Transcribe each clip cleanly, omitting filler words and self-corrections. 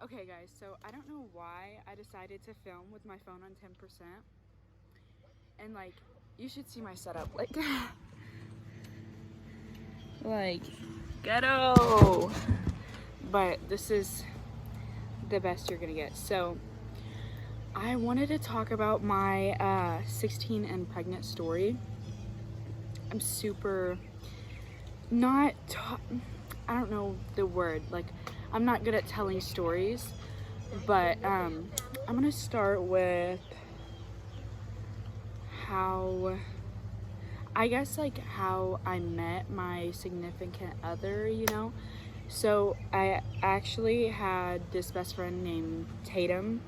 Okay guys, so I don't know why I decided to film with my phone on 10%. And like, you should see my setup. Like ghetto. But this is the best you're gonna get. So I wanted to talk about my 16 and pregnant story. I'm super not, I don't know the word. Like, I'm not good at telling stories, but I'm gonna start with how, I guess, like how I met my significant other, you know? So I actually had this best friend named Tatum,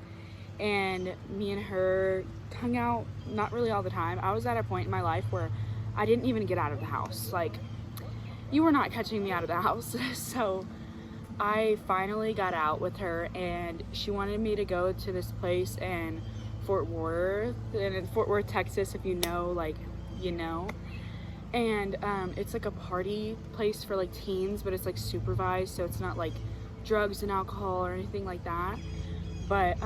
and me and her hung out not really all the time. I was at a point in my life where I didn't even get out of the house. Like, you were not catching me out of the house. So I finally got out with her, and she wanted me to go to this place in Fort Worth, and in Fort Worth, Texas, if you know, like, you know. And it's like a party place for like teens, but it's like supervised, so it's not like drugs and alcohol or anything like that. But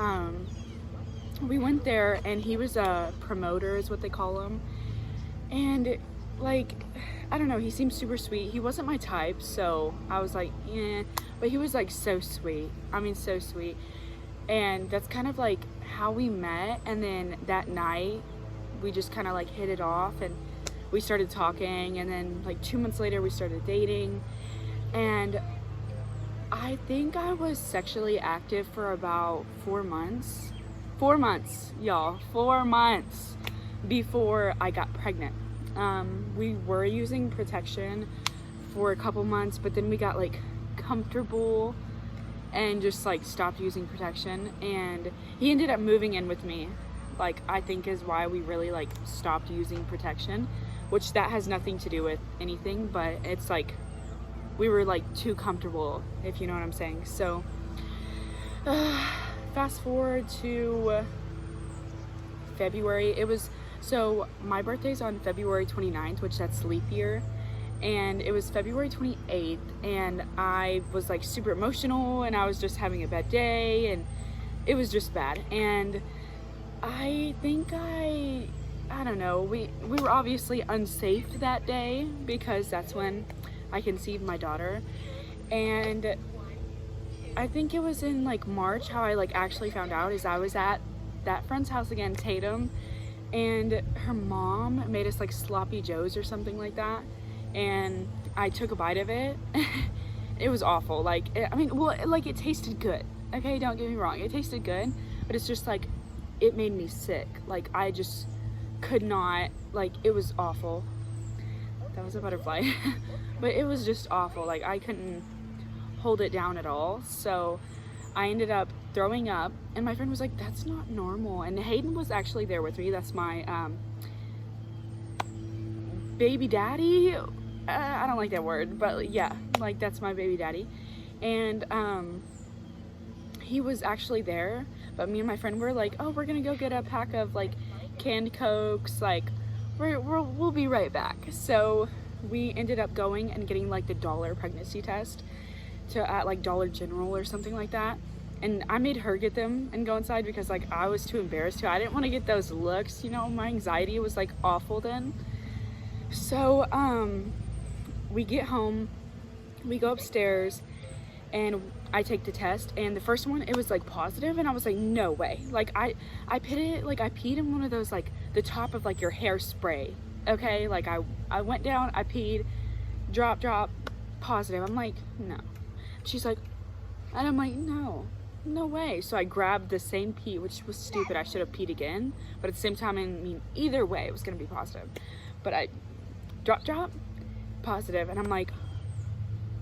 we went there, and he was a promoter, is what they call him. And like, I don't know, he seemed super sweet. He wasn't my type, so I was like, eh. But he was like so sweet. I mean, so sweet. And that's kind of like how we met. And then that night, we just kind of like hit it off, and we started talking. And then like 2 months later, we started dating. And I think I was sexually active for about 4 months. 4 months, y'all. 4 months before I got pregnant. We were using protection for a couple months, but then we got like comfortable and just like stopped using protection. And he ended up moving in with me, like, I think is why we really like stopped using protection, which that has nothing to do with anything, but it's like we were like too comfortable, if you know what I'm saying. So fast forward to February. So my birthday's on February 29th, which that's leap year. And it was February 28th, and I was like super emotional, and I was just having a bad day, and it was just bad. And I think I don't know, we were obviously unsafe that day, because that's when I conceived my daughter. And I think it was in like March how I like actually found out, is I was at that friend's house again, Tatum, and her mom made us like sloppy joes or something like that, and I took a bite of it. It was awful. Like, I mean, well, like, it tasted good, okay, don't get me wrong, it tasted good, but it's just like, it made me sick. Like, I just could not, like, it was awful. That was a butterfly. But it was just awful. Like, I couldn't hold it down at all. So I ended up throwing up, and my friend was like, that's not normal. And Hayden was actually there with me. That's my baby daddy. I don't like that word, but yeah, like, that's my baby daddy. And he was actually there, but me and my friend were like, oh, we're gonna go get a pack of like canned Cokes, like we'll be right back. So we ended up going and getting like the dollar pregnancy test at like Dollar General or something like that. And I made her get them and go inside, because like I was too embarrassed to. I didn't want to get those looks, you know, my anxiety was like awful then. So we get home, we go upstairs, and I take the test, and the first one, it was like positive, and I was like, no way. Like, I peed in one of those, like the top of like your hairspray, okay? Like, I went down, I peed, drop, positive. I'm like, no. She's like, and I'm like, no way. So I grabbed the same pee, which was stupid. I should have peed again, but at the same time, I mean, either way, it was gonna be positive. But I drop, positive, and I'm like,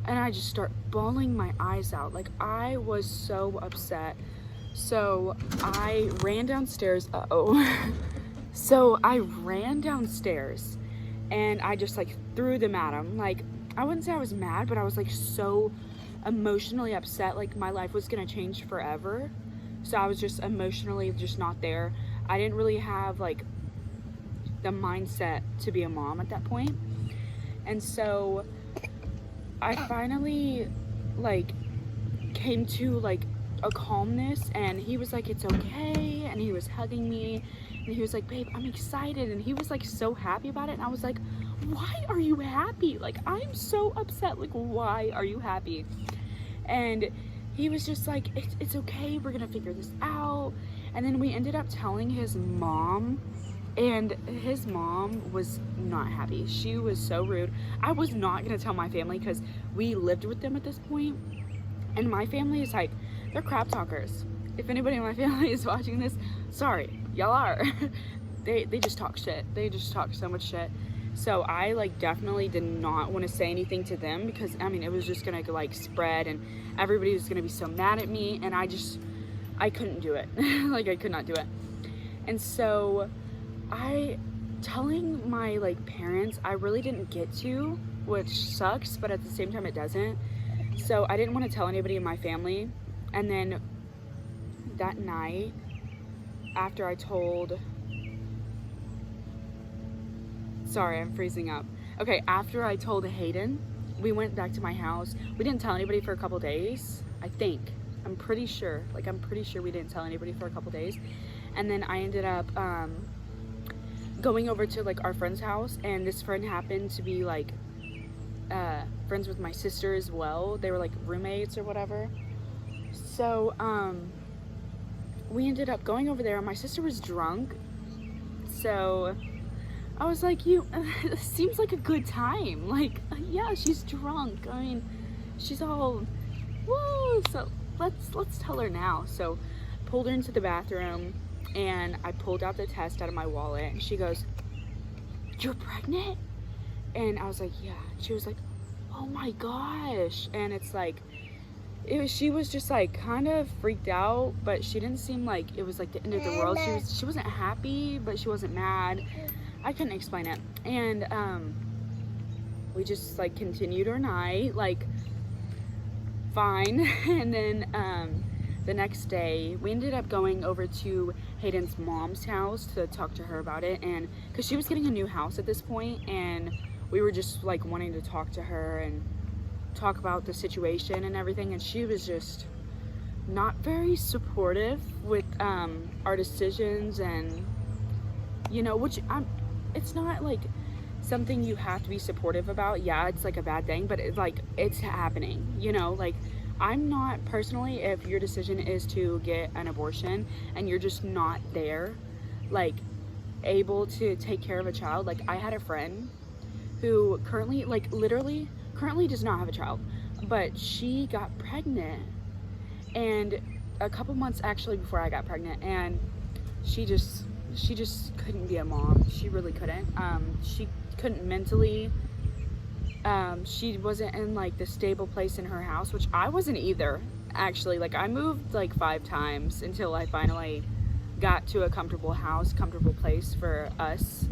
and I just start bawling my eyes out. Like, I was so upset. So I ran downstairs. So I ran downstairs, and I just like threw them at him. Like, I wouldn't say I was mad, but I was like so emotionally upset. Like, my life was gonna change forever. So I was just emotionally just not there. I didn't really have like the mindset to be a mom at that point. And so I finally like came to like a calmness, and he was like, it's okay, and he was hugging me, and he was like, babe, I'm excited, and he was like so happy about it, and I was like, why are you happy? Like, I'm so upset, like, why are you happy? And he was just like, it's okay, we're gonna figure this out. And then we ended up telling his mom, and his mom was not happy. She was so rude. I was not gonna tell my family because we lived with them at this point, and my family is like, they're crap talkers. If anybody in my family is watching this, sorry, y'all are. They just talk shit. They just talk so much shit. So I like definitely did not want to say anything to them because I mean it was just gonna like spread and everybody was gonna be so mad at me, and I couldn't do it. Like, I could not do it. And so telling my like parents, I really didn't get to, which sucks, but at the same time it doesn't. So I didn't want to tell anybody in my family. And then that night, after I told, sorry, I'm freezing up. Okay, after I told Hayden, we went back to my house. We didn't tell anybody for a couple days, I think. I'm pretty sure we didn't tell anybody for a couple days. And then I ended up going over to like our friend's house, and this friend happened to be like friends with my sister as well. They were like roommates or whatever. So we ended up going over there, and my sister was drunk. So I was like, it seems like a good time. Like, yeah, she's drunk. I mean, she's all, whoa. So let's tell her now. So pulled her into the bathroom, and I pulled out the test out of my wallet, and she goes, you're pregnant? And I was like, yeah. She was like, oh my gosh. And it's like, she was just like kind of freaked out, but she didn't seem like it was like the end of the world. She wasn't happy, but she wasn't mad. I couldn't explain it. And we just like continued our night, like fine. And then the next day we ended up going over to Hayden's mom's house to talk to her about it, and because she was getting a new house at this point, and we were just like wanting to talk to her and talk about the situation and everything, and she was just not very supportive with our decisions, and you know, which it's not like something you have to be supportive about. Yeah, it's like a bad thing, but it's like it's happening, you know. Like, I'm not personally, if your decision is to get an abortion and you're just not there, like able to take care of a child. Like, I had a friend who currently, like literally currently does not have a child, but she got pregnant, and a couple months actually before I got pregnant, and she just couldn't be a mom. She really couldn't. She couldn't mentally. She wasn't in like the stable place in her house, which I wasn't either, actually. Like, I moved like 5 times until I finally got to a comfortable house, comfortable place for us.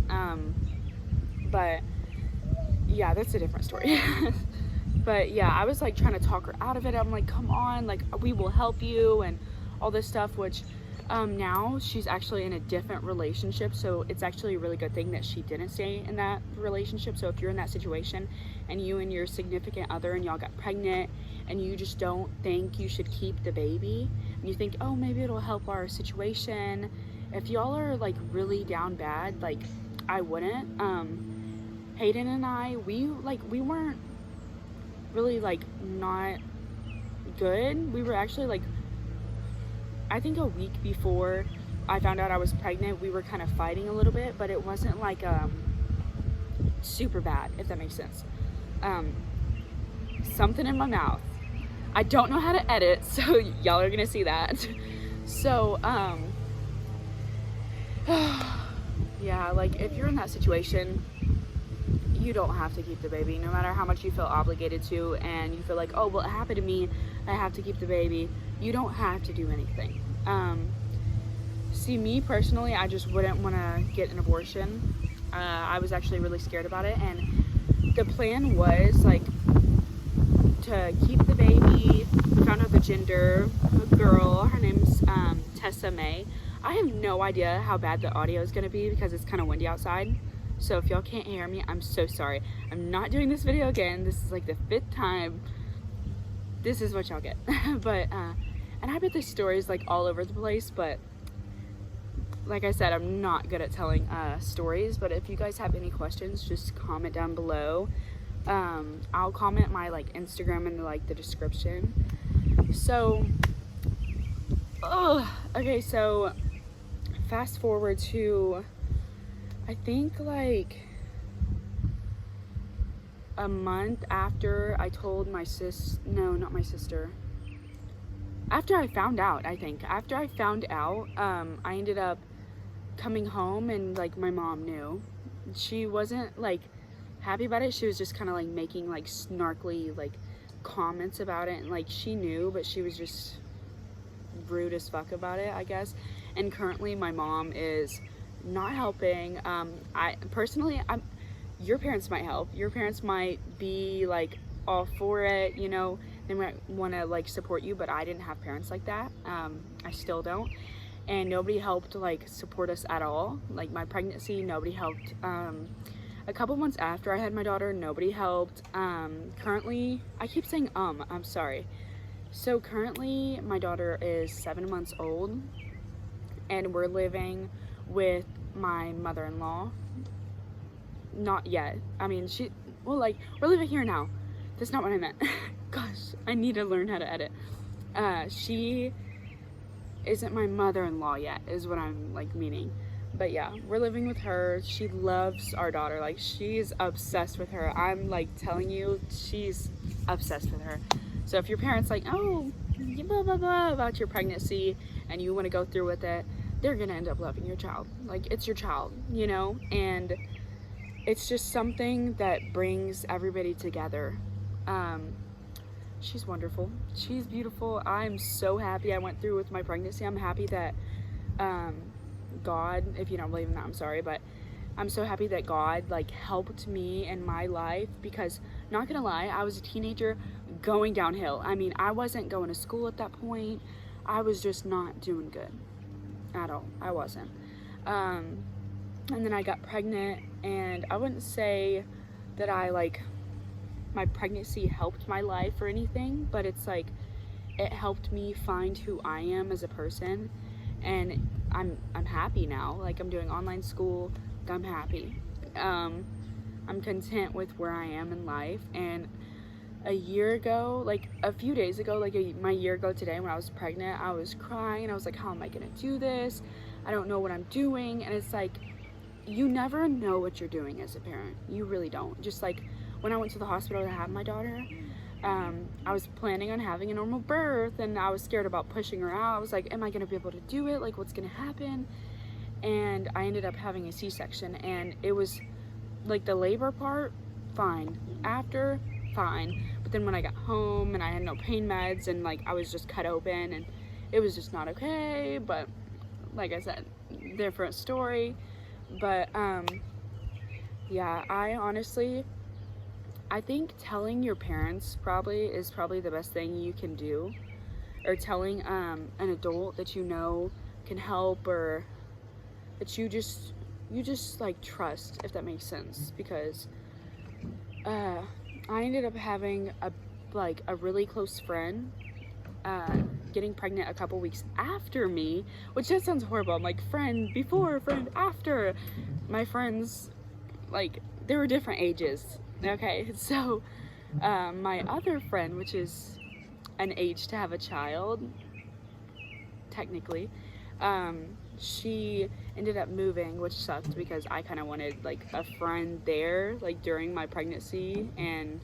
But yeah, that's a different story. But yeah, I was like trying to talk her out of it. I'm like, come on, like, we will help you and all this stuff, which now she's actually in a different relationship, so it's actually a really good thing that she didn't stay in that relationship. So if you're in that situation and you and your significant other and y'all got pregnant and you just don't think you should keep the baby, and you think, oh, maybe it'll help our situation, if y'all are like really down bad, like, I wouldn't. Hayden and I, we weren't really like not good. We were actually like, I think a week before I found out I was pregnant, we were kind of fighting a little bit, but it wasn't like super bad, if that makes sense. Something in my mouth. I don't know how to edit, so y'all are gonna see that. So yeah, like, if you're in that situation, you don't have to keep the baby, no matter how much you feel obligated to, and you feel like, oh, well, it happened to me, I have to keep the baby. You don't have to do anything. See, me personally, I just wouldn't want to get an abortion. I was actually really scared about it, and the plan was like to keep the baby. We found out the gender, a girl, her name's Tessa May. I have no idea how bad the audio is going to be because it's kind of windy outside. So if y'all can't hear me, I'm so sorry. I'm not doing this video again. This is like the 5th time. This is what y'all get. But And I bet this story is like all over the place, but like I said, I'm not good at telling stories. But if you guys have any questions, just comment down below. I'll comment my like Instagram in the, like the description. So, okay, so fast forward to, I think like a month after I told my no, not my sister. After I found out, I ended up coming home, and like my mom knew. She wasn't like happy about it. She was just kind of like making like snarkly like comments about it, and like she knew, but she was just rude as fuck about it, I guess. And currently my mom is not helping. I personally, your parents might help. Your parents might be like all for it, you know. They might want to like support you, but I didn't have parents like that. I still don't. And nobody helped like support us at all. Like my pregnancy, nobody helped. A couple months after I had my daughter, nobody helped. Currently, I keep saying I'm sorry. So currently my daughter is 7 months old, and we're living with my mother-in-law. Not yet. I mean, we're living here now. That's not what I meant. Gosh, I need to learn how to edit. She isn't my mother-in-law yet, is what I'm like meaning. But yeah, we're living with her. She loves our daughter. Like, she's obsessed with her. I'm like telling you, she's obsessed with her. So if your parents like, oh, blah blah blah about your pregnancy, and you want to go through with it, they're gonna end up loving your child. Like, it's your child, you know. And it's just something that brings everybody together. She's wonderful. She's beautiful. I'm so happy I went through with my pregnancy. I'm happy that God, if you don't believe in that, I'm sorry, but I'm so happy that God like helped me in my life, because not gonna lie, I was a teenager going downhill. I mean, I wasn't going to school at that point. I was just not doing good at all. I wasn't. And then I got pregnant, and I wouldn't say that my pregnancy helped my life or anything, but it's like it helped me find who I am as a person, and I'm happy now. Like, I'm doing online school. I'm happy. I'm content with where I am in life. And a year ago, like a few days ago, like my year ago today, when I was pregnant, I was crying. I was like, how am I gonna do this? I don't know what I'm doing. And it's like, you never know what you're doing as a parent. You really don't. Just like when I went to the hospital to have my daughter, I was planning on having a normal birth, and I was scared about pushing her out. I was like, am I gonna be able to do it? Like, what's gonna happen? And I ended up having a C-section, and it was like the labor part, fine. After, fine. But then when I got home and I had no pain meds, and like I was just cut open, and it was just not okay. But like I said, different story. But yeah, I think telling your parents is probably the best thing you can do, or telling an adult that you know can help, or that you just like trust, if that makes sense. Because I ended up having a really close friend getting pregnant a couple weeks after me, which just sounds horrible. I'm like, friend before, friend after. My friends, like, they were different ages. Okay, so my other friend, which is an age to have a child, technically, she ended up moving, which sucked, because I kind of wanted like a friend there, like during my pregnancy, and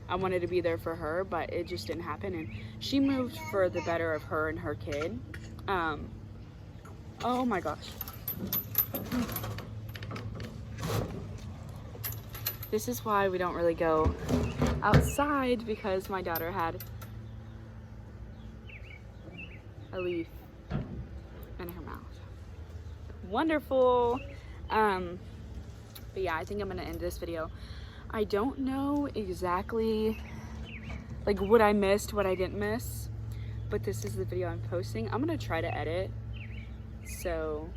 I wanted to be there for her, but it just didn't happen. And she moved for the better of her and her kid. Oh my gosh. This is why we don't really go outside, because my daughter had a leaf in her mouth. Wonderful. But yeah, I think I'm gonna end this video. I don't know exactly like what I missed, what I didn't miss, but this is the video I'm posting. I'm gonna try to edit, so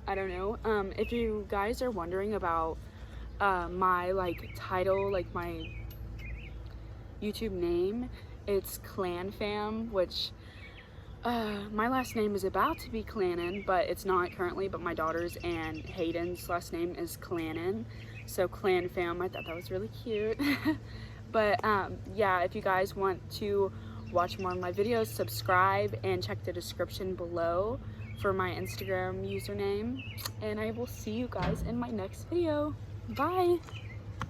I don't know. If you guys are wondering about my like title, like my YouTube name, It's Clan Fam, which my last name is about to be Clannon, but it's not currently, but my daughter's and Hayden's last name is Clannon. So Clan Fam, I thought that was really cute. But yeah, if you guys want to watch more of my videos, subscribe and check the description below for my Instagram username. And I will see you guys in my next video. Bye!